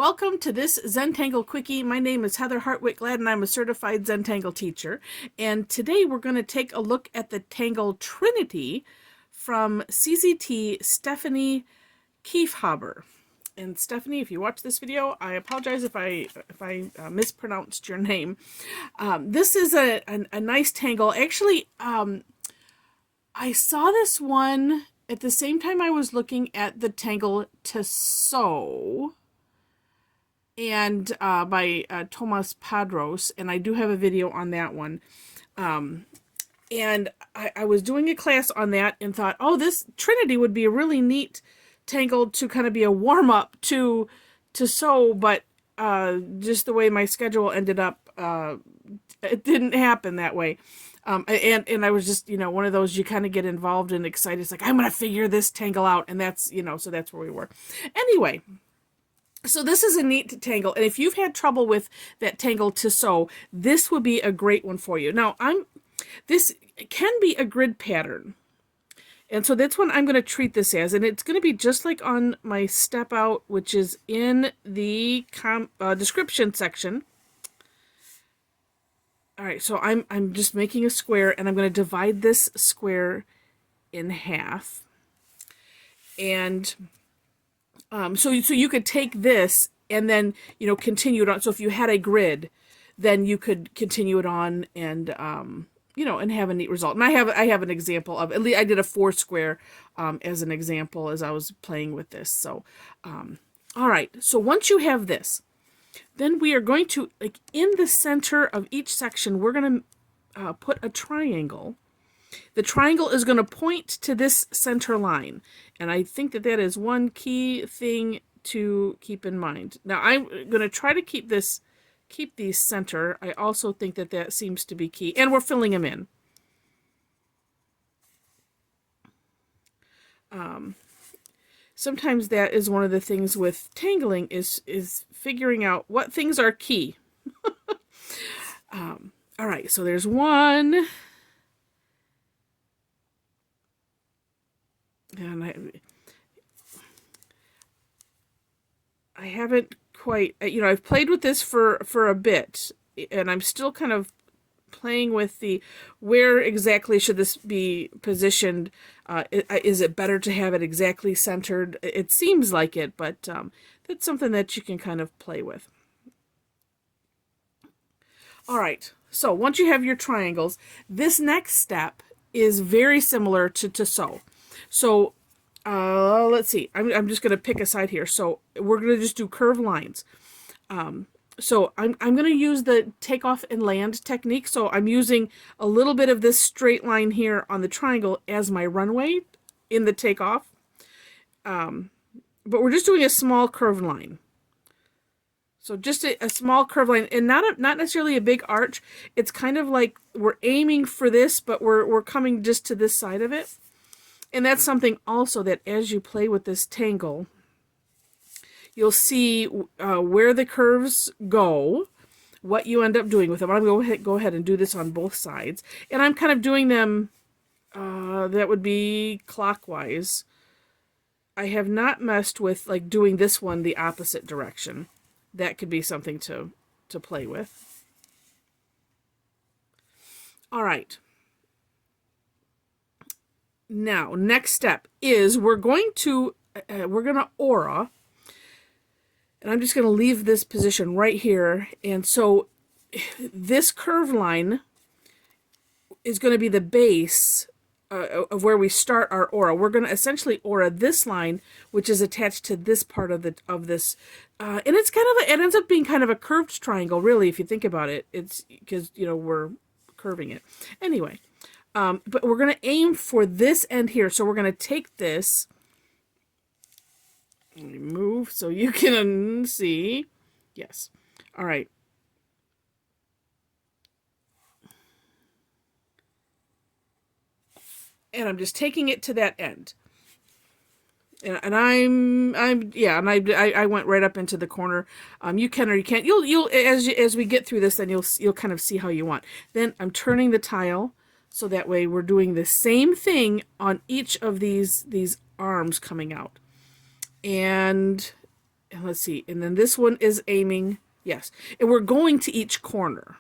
Welcome to this Zentangle Quickie. My name is Heather Hartwick Gladden. I'm a Certified Zentangle Teacher. And today we're going to take a look at the Tangle Trinity from CZT Stephanie Kiefhaber. And Stephanie, if you watch this video, I apologize if I mispronounced your name. This is a nice tangle. Actually, I saw this one at the same time I was looking at the Tangle Tissoooh and by Tomas Padros, and I do have a video on that one. And I was doing a class on that and thought, oh, this Trinity would be a really neat tangle to kind of be a warm-up to sew, but just the way my schedule ended up, it didn't happen that way. And I was just, one of those, you kind of get involved and excited. It's like, I'm going to figure this tangle out. And that's, so that's where we were. Anyway, so this is a neat tangle. And if you've had trouble with that tangle to sew, this would be a great one for you. Now, this can be a grid pattern. And so that's what I'm going to treat this as. And it's going to be just like on my step out, which is in the description section. All right, so I'm just making a square, and I'm going to divide this square in half. And so you could take this and then, continue it on. So if you had a grid, then you could continue it on and, and have a neat result. And I have an example of, at least I did a 4 square as an example as I was playing with this. So, all right, so once you have this, then we are going to, in the center of each section, we're going to put a triangle. The triangle is going to point to this center line. And I think that is one key thing to keep in mind. Now, I'm going to try to keep these center. I also think that seems to be key. And we're filling them in. Sometimes that is one of the things with tangling is figuring out what things are key. All right, so there's one. And I haven't quite, I've played with this for a bit, and I'm still kind of playing with where exactly should this be positioned. Is it better to have it exactly centered? It seems like it, but that's something that you can kind of play with. All right, so once you have your triangles, this next step is very similar to sew. So let's see, I'm just going to pick a side here. So we're going to just do curved lines. So I'm going to use the takeoff and land technique. So I'm using a little bit of this straight line here on the triangle as my runway in the takeoff. But we're just doing a small curved line. So just a small curved line, and not necessarily a big arch. It's kind of like we're aiming for this, but we're coming just to this side of it. And that's something also that as you play with this tangle, you'll see where the curves go, what you end up doing with them. I'm going to go ahead and do this on both sides. And I'm kind of doing them, that would be clockwise. I have not messed with doing this one the opposite direction. That could be something to play with. All right. Now, next step is we're going to aura. And I'm just going to leave this position right here. And so this curve line is going to be the base of where we start our aura. We're going to essentially aura this line, which is attached to this part of this. And it's kind of it ends up being kind of a curved triangle, really, if you think about it. It's because, we're curving it. Anyway, but we're going to aim for this end here. So we're going to take this. Let me move so you can see. Yes. All right. And I'm just taking it to that end. And I went right up into the corner. You can or you can't. You'll as we get through this, then you'll kind of see how you want. Then I'm turning the tile so that way we're doing the same thing on each of these arms coming out. And And let's see, and then this one is aiming, yes, and we're going to each corner.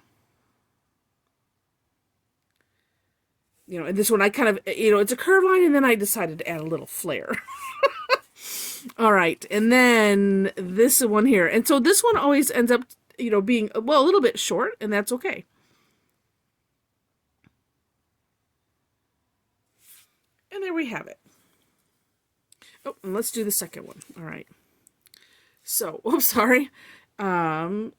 And this one I kind of, it's a curved line, and then I decided to add a little flare. All right, and then this one here. And so this one always ends up, being, well, a little bit short, and that's okay. And there we have it. Oh, and let's do the second one. All right. So, oops, sorry. And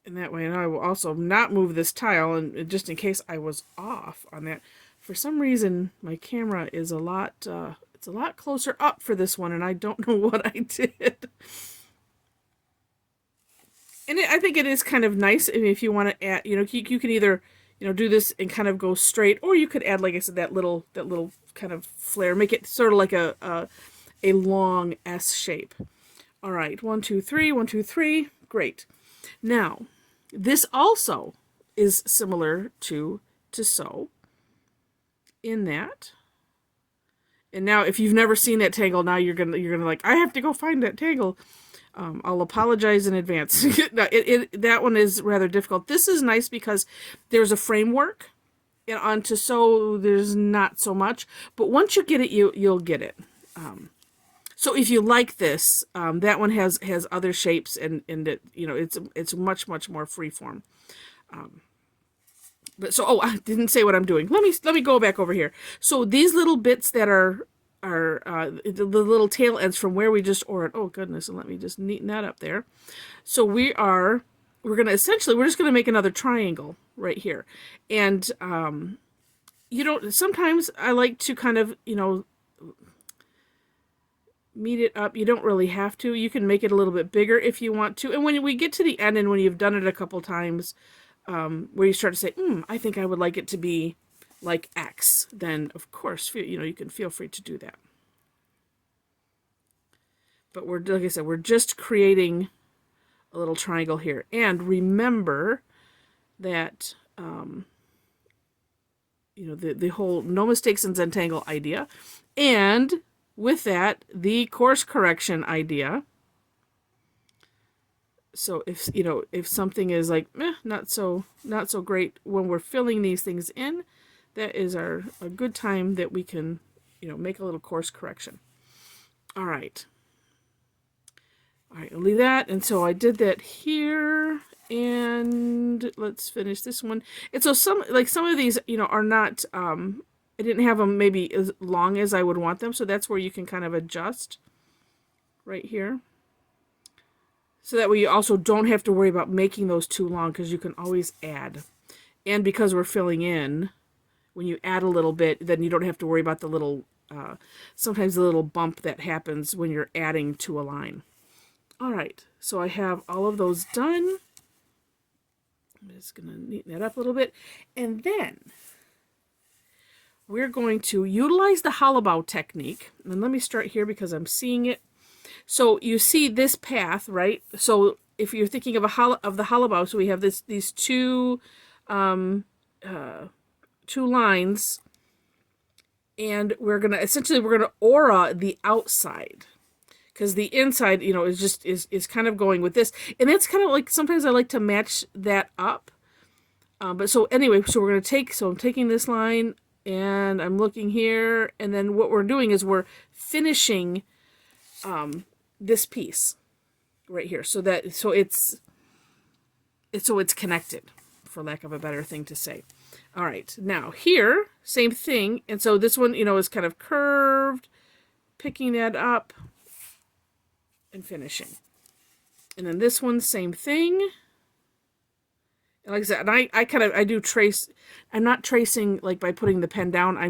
that way, and I will also not move this tile, and just in case I was off on that. For some reason, my camera is a lot, it's a lot closer up for this one, and I don't know what I did. And I think it is kind of nice. I mean, if you want to add, you can either, do this and kind of go straight, or you could add, like I said, that little kind of flare, make it sort of like a long S shape. All right, 1, 2, 3, 1, 2, 3. Great. Now, this also is similar to Tissoooh in that. And now, if you've never seen that tangle, now you're gonna like, I have to go find that tangle. I'll apologize in advance. That one is rather difficult. This is nice because there's a framework, and on Tissoooh there's not so much. But once you get it, you'll get it. So if you like this, that one has other shapes, and it, it's much more freeform. But so, I didn't say what I'm doing. Let me go back over here. So these little bits that are the little tail ends from where we just ordered. Oh goodness, and let me just neaten that up there. So we're just gonna make another triangle right here, and sometimes I like to kind of meet it up. You don't really have to. You can make it a little bit bigger if you want to. And when we get to the end, and when you've done it a couple times, where you start to say, I think I would like it to be like X, then of course, you can feel free to do that. But like I said, we're just creating a little triangle here. And remember that, the whole no mistakes in Zentangle idea. And with that, the course correction idea. So if something is like not so great when we're filling these things in, that is a good time that we can make a little course correction. All right, I'll leave that. And so I did that here, and let's finish this one. And so some of these are not I didn't have them maybe as long as I would want them, so that's where you can kind of adjust right here. So that way you also don't have to worry about making those too long, because you can always add. And because we're filling in, when you add a little bit, then you don't have to worry about the little, sometimes the little bump that happens when you're adding to a line. All right, so I have all of those done. I'm just going to neaten that up a little bit. And then we're going to utilize the Hollabal technique. And let me start here because I'm seeing it. So you see this path, right? So if you're thinking of the Hollabal, so we have these two lines, and we're gonna aura the outside, because the inside, is kind of going with this, and that's kind of like, sometimes I like to match that up. But so anyway, so we're gonna I'm taking this line, and I'm looking here, and then what we're doing is we're finishing this piece right here, so it's connected, for lack of a better thing to say. All right, now here, same thing, and so this one, is kind of curved, picking that up and finishing. And then this one, same thing. And like I said, and I do trace. I'm not tracing like by putting the pen down. I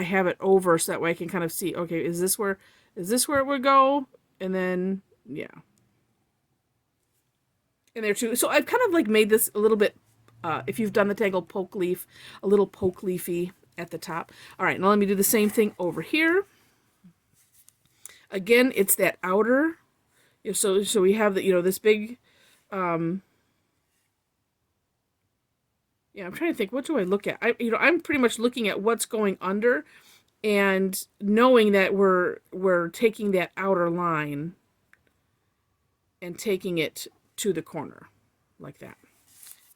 have it over, so that way I can kind of see, okay, is this where it would go? And then, yeah. And there too. So I've kind of like made this a little bit, if you've done the Tangle poke leaf, a little poke leafy at the top. All right, now let me do the same thing over here. Again, it's that outer. So we have the, this big, yeah, I'm trying to think, what do I look at? I'm pretty much looking at what's going under, and knowing that we're taking that outer line and taking it to the corner like that.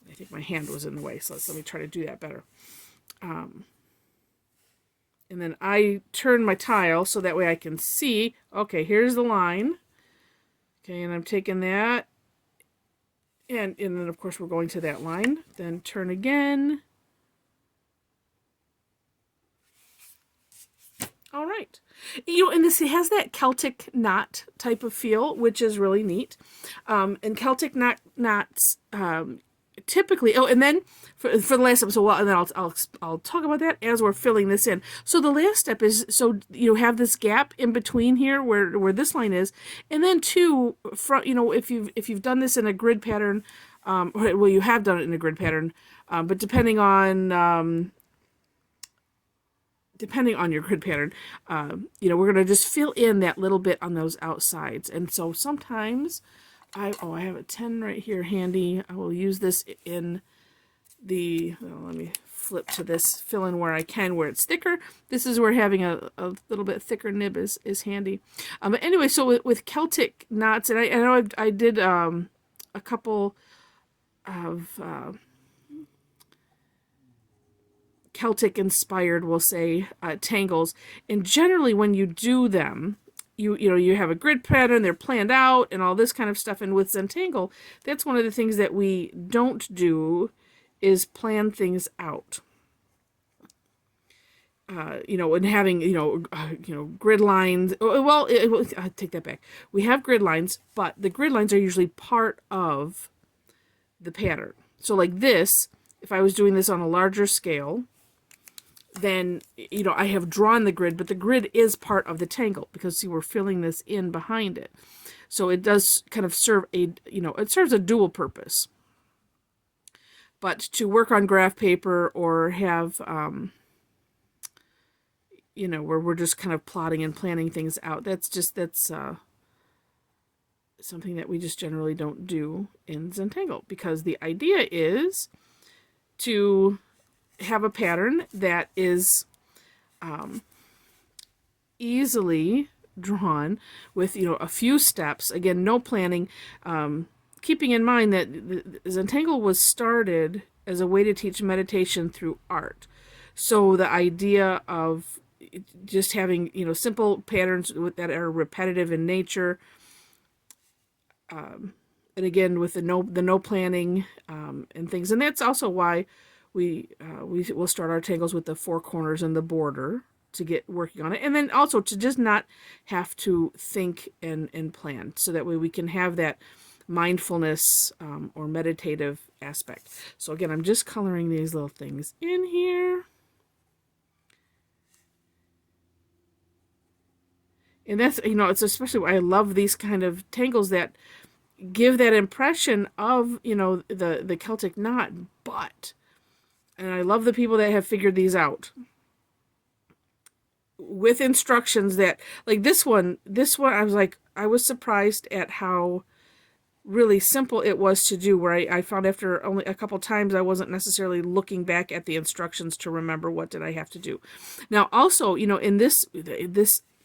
I think my hand was in the way, so let me try to do that better. And then I turn my tile so that way I can see, okay, here's the line. Okay, and I'm taking that, and then of course we're going to that line. Then turn again. All right. You know, and this has that Celtic knot type of feel, which is really neat. And Celtic knots typically, oh, and then for the last step, so well, and then I'll talk about that as we're filling this in. So the last step is, so you have this gap in between here where this line is, and then two, you know, if you've done this in a grid pattern, well, you have done it in a grid pattern, but depending on your grid pattern, you know, we're going to just fill in that little bit on those outsides. And so sometimes I have a 10 right here handy. I will use this in the, well, let me flip to this, fill in where I can, where it's thicker. This is where having a little bit thicker nib is handy. But anyway, so with Celtic knots, and I know I did a couple of Celtic inspired, we'll say, tangles, and generally when you do them, you know, you have a grid pattern, they're planned out and all this kind of stuff. And with Zentangle, that's one of the things that we don't do, is plan things out. You know, and having, you know, grid lines. Well, I take that back. We have grid lines, but the grid lines are usually part of the pattern. So like this, if I was doing this on a larger scale, then, you know, I have drawn the grid, but the grid is part of the tangle, because see, we're filling this in behind it. So it does kind of serve a, you know, it serves a dual purpose. But to work on graph paper or have, you know, where we're just kind of plotting and planning things out, that's something that we just generally don't do in Zentangle, because the idea is to have a pattern that is easily drawn with, you know, a few steps. Again, no planning, keeping in mind that Zentangle was started as a way to teach meditation through art. So the idea of just having, you know, simple patterns that are repetitive in nature, and again with the no planning and things, and that's also why we will start our tangles with the four corners and the border to get working on it, and then also to just not have to think and plan, so that way we can have that mindfulness or meditative aspect. So again, I'm just coloring these little things in here, and that's, you know, it's especially why I love these kind of tangles that give that impression of, you know, the Celtic knot, but. And I love the people that have figured these out with instructions that, like this one, I was surprised at how really simple it was to do, where I found after only a couple times I wasn't necessarily looking back at the instructions to remember what did I have to do. Now also, you know, in this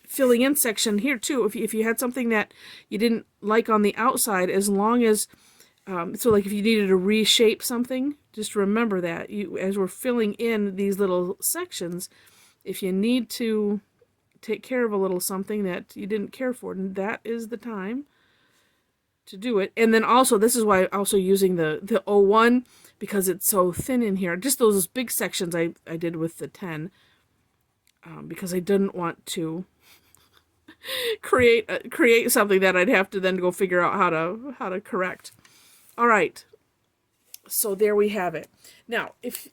filling in section here too, if you had something that you didn't like on the outside, as long as so like if you needed to reshape something, just remember that as we're filling in these little sections, if you need to take care of a little something that you didn't care for, that is the time to do it. And then also, this is why I'm also using the 01, because it's so thin in here. Just those big sections I did with the 10, because I didn't want to create something that I'd have to then go figure out how to correct. All right, so there we have it. Now, if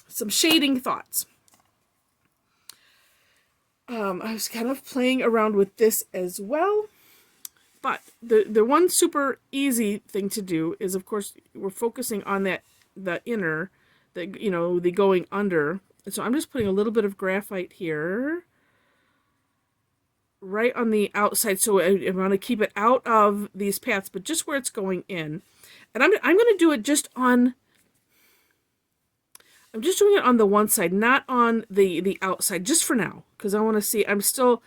some shading thoughts. I was kind of playing around with this as well, but the one super easy thing to do is, of course, we're focusing on the inner, you know, the going under. So I'm just putting a little bit of graphite here, right on the outside. So I want to keep it out of these paths, but just where it's going in. And I'm going to do it just on I'm just doing it on the one side, not on the outside, just for now, because I want to see. I'm still,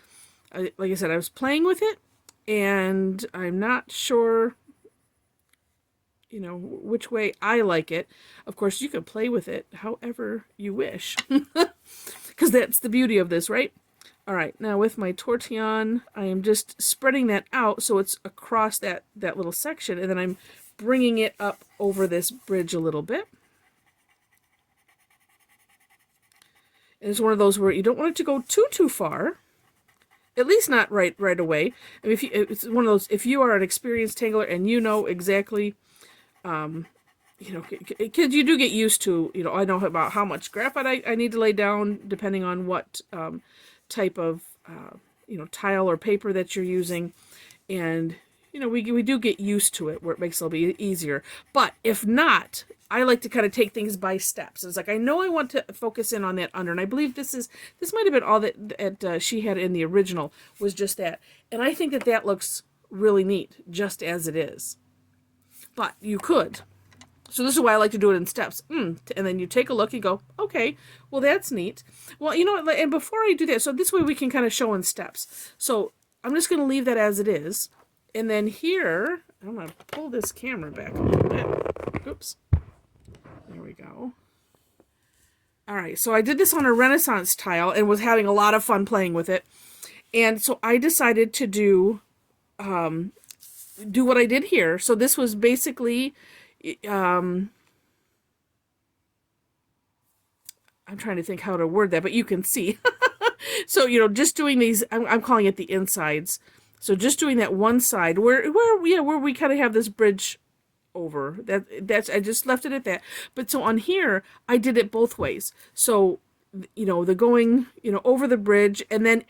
like I said, I was playing with it, and I'm not sure, you know, which way I like it. Of course, you can play with it however you wish, because that's the beauty of this, right? All right, now with my tortillon, I am just spreading that out so it's across that little section, and then I'm bringing it up over this bridge a little bit. And it's one of those where you don't want it to go too far, at least not right away. I mean, it's one of those, if you are an experienced tangler and you know exactly, you know, kids, you do get used to, you know, I know about how much graphite I need to lay down depending on what type of, you know, tile or paper that you're using. And, you know, we do get used to it where it makes it a little bit easier. But if not, I like to kind of take things by steps. It's like, I know I want to focus in on that under, and I believe this might have been all that she had in the original, was just that. And I think that looks really neat, just as it is. But you could. So this is why I like to do it in steps. And then you take a look and go, okay, well, that's neat. Well, you know what, and before I do that, so this way we can kind of show in steps. So I'm just going to leave that as it is. And then here, I'm going to pull this camera back a little bit. Oops. There we go. All right, so I did this on a Renaissance tile and was having a lot of fun playing with it. And so I decided to do what I did here. So this was basically, I'm trying to think how to word that, but you can see. So, you know, just doing these, I'm calling it the insides. So just doing that one side where we kind of have this bridge over. That's I just left it at that. But so on here, I did it both ways. So, you know, the going, you know, over the bridge and then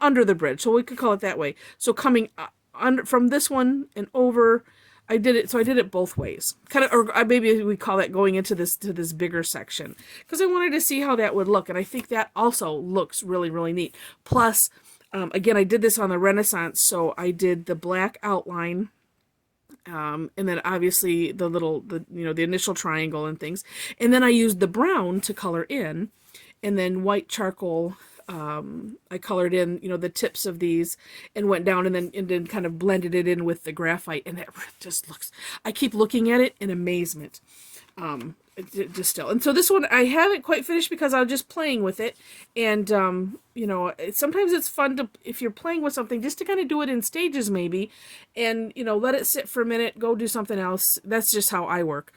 under the bridge. So we could call it that way. So coming under from this one and over, I did it. So I did it both ways. Kind of, or maybe we call that going into this bigger section, because I wanted to see how that would look, and I think that also looks really, really neat. Plus, again, I did this on the Renaissance, so I did the black outline. And then obviously the initial triangle and things. And then I used the brown to color in, and then white charcoal, I colored in, you know, the tips of these and went down and then kind of blended it in with the graphite. And that just looks, I keep looking at it in amazement. Just still. And so this one I haven't quite finished because I was just playing with it. And, you know, sometimes it's fun to, if you're playing with something, just to kind of do it in stages maybe, and, you know, let it sit for a minute, go do something else. That's just how I work.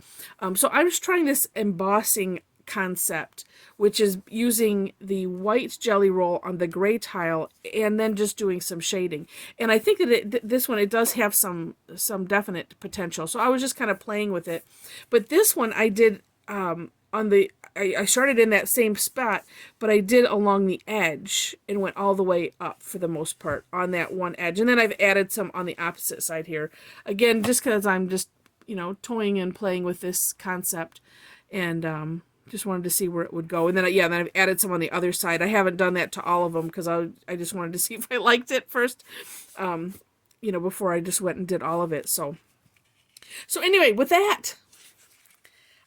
So I was trying this embossing concept, which is using the white jelly roll on the gray tile and then just doing some shading. And I think that this one, it does have some definite potential. So I was just kind of playing with it. But this one I did I started in that same spot, but I did along the edge and went all the way up for the most part on that one edge. And then I've added some on the opposite side here. Again, just because I'm just, you know, toying and playing with this concept, and just wanted to see where it would go. And then, then I've added some on the other side. I haven't done that to all of them because I just wanted to see if I liked it first, you know, before I just went and did all of it. So anyway, with that,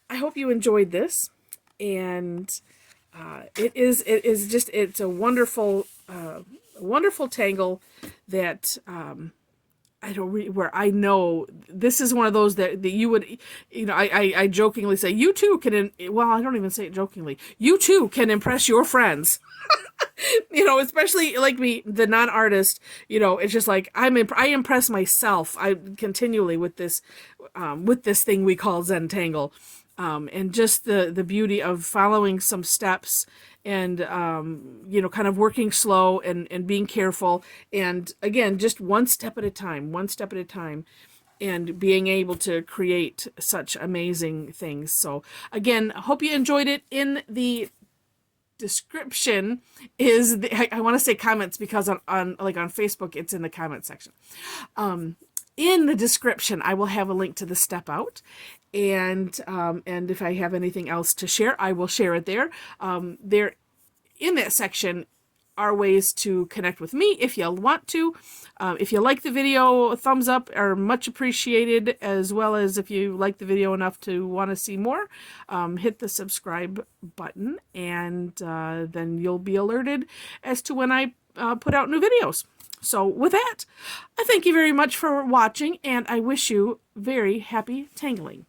I hope you enjoyed this, and it's a wonderful tangle that where I know this is one of those that you would, you know, I jokingly say, you too can, well, I don't even say it jokingly, you too can impress your friends. You know, especially like me, the non-artist, you know, it's just like, I impress myself continually with this thing we call Zentangle. And just the beauty of following some steps and, you know, kind of working slow and being careful. And again, just one step at a time, and being able to create such amazing things. So again, I hope you enjoyed it. In the description is I want to say comments, because on Facebook, it's in the comment section. In the description, I will have a link to the step out, and if I have anything else to share, I will share it there. There, in that section, are ways to connect with me if you want to. If you like the video, thumbs up are much appreciated, as well as if you like the video enough to want to see more, hit the subscribe button, and then you'll be alerted as to when I put out new videos. So with that, I thank you very much for watching, and I wish you very happy tangling.